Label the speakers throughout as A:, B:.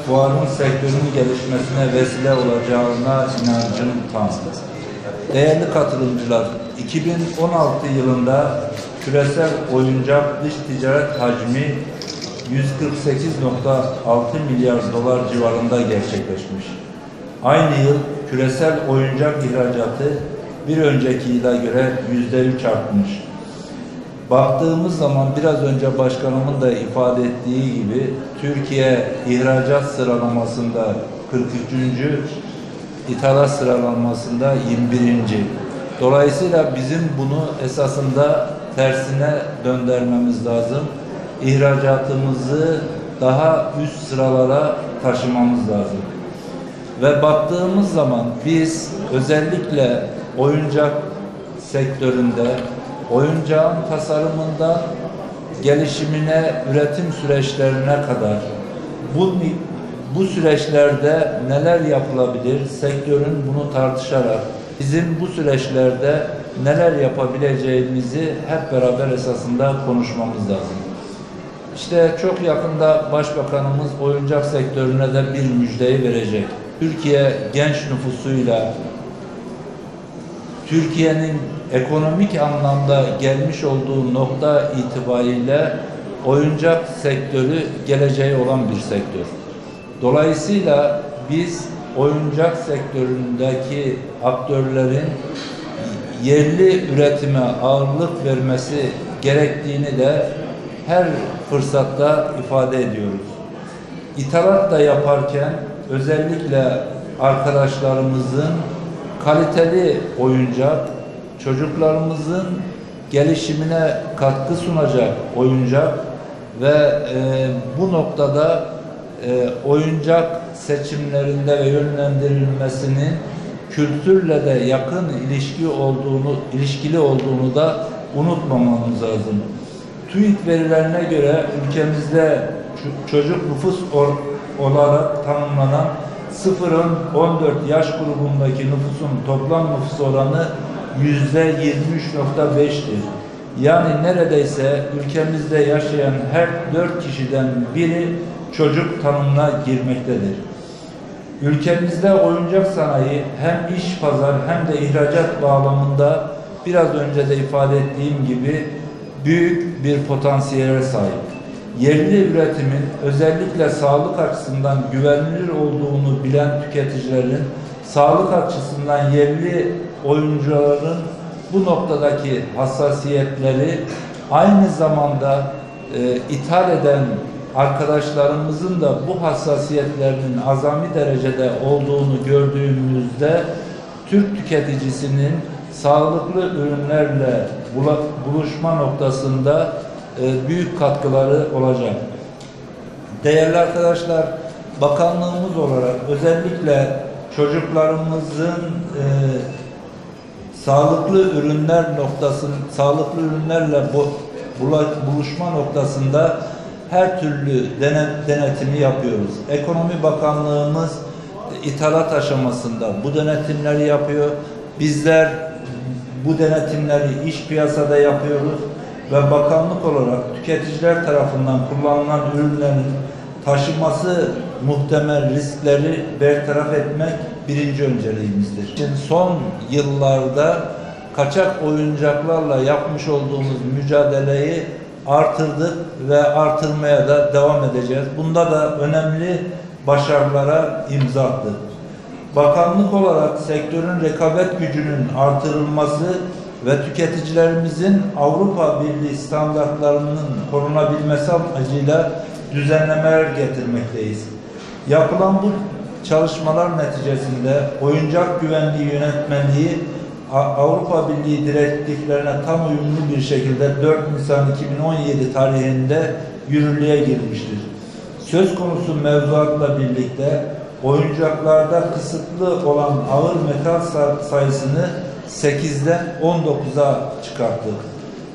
A: Fuarın sektörünün gelişmesine vesile olacağına inancım tam. Değerli katılımcılar, 2016 yılında küresel oyuncak dış ticaret hacmi 148,6 milyar dolar civarında gerçekleşmiş. Aynı yıl küresel oyuncak ihracatı bir önceki yıla göre %3 artmış. Baktığımız zaman biraz önce başkanımın da ifade ettiği gibi Türkiye ihracat sıralamasında 43. ithalat sıralamasında 21. Dolayısıyla bizim bunu esasında tersine döndürmemiz lazım. İhracatımızı daha üst sıralara taşımamız lazım. Ve baktığımız zaman biz özellikle oyuncak sektöründe oyuncağın tasarımından gelişimine, üretim süreçlerine kadar bu süreçlerde neler yapılabilir? Sektörün bunu tartışarak bizim bu süreçlerde neler yapabileceğimizi hep beraber esasında konuşmamız lazım. İşte çok yakında Başbakanımız oyuncak sektörüne de bir müjdeyi verecek. Türkiye genç nüfusuyla Türkiye'nin ekonomik anlamda gelmiş olduğu nokta itibariyle oyuncak sektörü geleceği olan bir sektör. Dolayısıyla biz oyuncak sektöründeki aktörlerin yerli üretime ağırlık vermesi gerektiğini de her fırsatta ifade ediyoruz. İthalat da yaparken özellikle arkadaşlarımızın kaliteli oyuncak, çocuklarımızın gelişimine katkı sunacak oyuncak ve bu noktada oyuncak seçimlerinde ve yönlendirilmesinin kültürle de yakın ilişkili olduğunu da unutmamamız lazım. TÜİK verilerine göre ülkemizde çocuk nüfus olarak tanımlanan 0-14 yaş grubundaki nüfusun toplam nüfus oranı %23,5'tir. Yani neredeyse ülkemizde yaşayan her 4 kişiden biri çocuk tanımına girmektedir. Ülkemizde oyuncak sanayi hem iş pazar hem de ihracat bağlamında biraz önce de ifade ettiğim gibi büyük bir potansiyele sahip. Yerli üretimin özellikle sağlık açısından güvenilir olduğunu bilen tüketicilerin sağlık açısından yerli oyuncuların bu noktadaki hassasiyetleri aynı zamanda ithal eden arkadaşlarımızın da bu hassasiyetlerinin azami derecede olduğunu gördüğümüzde Türk tüketicisinin sağlıklı ürünlerle buluşma noktasında büyük katkıları olacak. Değerli arkadaşlar, bakanlığımız olarak özellikle çocuklarımızın sağlıklı ürünlerle buluşma noktasında her türlü denetimi yapıyoruz. Ekonomi Bakanlığımız ithalat aşamasında bu denetimleri yapıyor. Bizler bu denetimleri iş piyasada yapıyoruz ve bakanlık olarak tüketiciler tarafından kullanılan ürünlerin taşıması muhtemel riskleri bertaraf etmek birinci önceliğimizdir. Şimdi son yıllarda kaçak oyuncaklarla yapmış olduğumuz mücadeleyi artırdık ve artırmaya da devam edeceğiz. Bunda da önemli başarılara imza attık. Bakanlık olarak sektörün rekabet gücünün artırılması ve tüketicilerimizin Avrupa Birliği standartlarının korunabilmesi amacıyla düzenlemeler getirmekteyiz. Yapılan bu çalışmalar neticesinde oyuncak güvenliği yönetmeliği Avrupa Birliği direktiflerine tam uyumlu bir şekilde 4 Nisan 2017 tarihinde yürürlüğe girmiştir. Söz konusu mevzuatla birlikte oyuncaklarda kısıtlı olan ağır metal sayısını 8'den 19'a çıkarttık.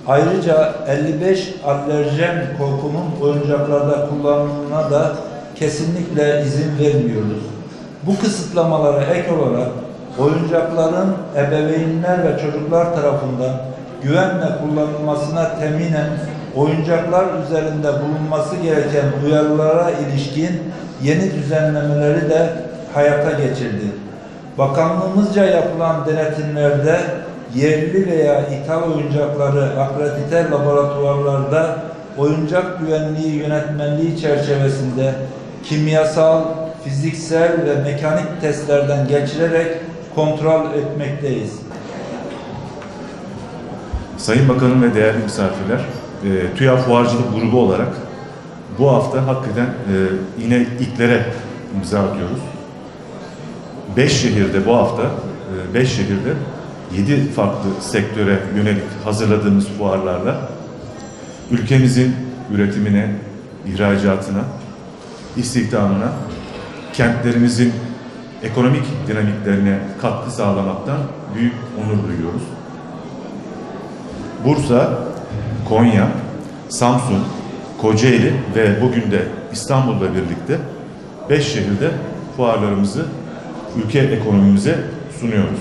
A: Ayrıca 55 alerjen korkunun oyuncaklarda kullanımına da kesinlikle izin vermiyoruz. Bu kısıtlamalara ek olarak oyuncakların ebeveynler ve çocuklar tarafından güvenle kullanılmasına teminen oyuncaklar üzerinde bulunması gereken uyarılara ilişkin yeni düzenlemeleri de hayata geçirdi. Bakanlığımızca yapılan denetimlerde yerli veya ithal oyuncakları akredite laboratuvarlarda oyuncak güvenliği yönetmenliği çerçevesinde kimyasal, fiziksel ve mekanik testlerden geçirerek kontrol etmekteyiz.
B: Sayın Bakanım ve değerli misafirler, TÜYAP Fuarcılık Grubu olarak bu hafta hakikaten yine ilklere imza atıyoruz. 5 şehirde bu hafta 5 şehirde 7 farklı sektöre yönelik hazırladığımız fuarlarla ülkemizin üretimine, ihracatına, istihdamına, kentlerimizin ekonomik dinamiklerine katkı sağlamaktan büyük onur duyuyoruz. Bursa, Konya, Samsun, Kocaeli ve bugün de İstanbul'la birlikte 5 şehirde fuarlarımızı ülke ekonomimize sunuyoruz.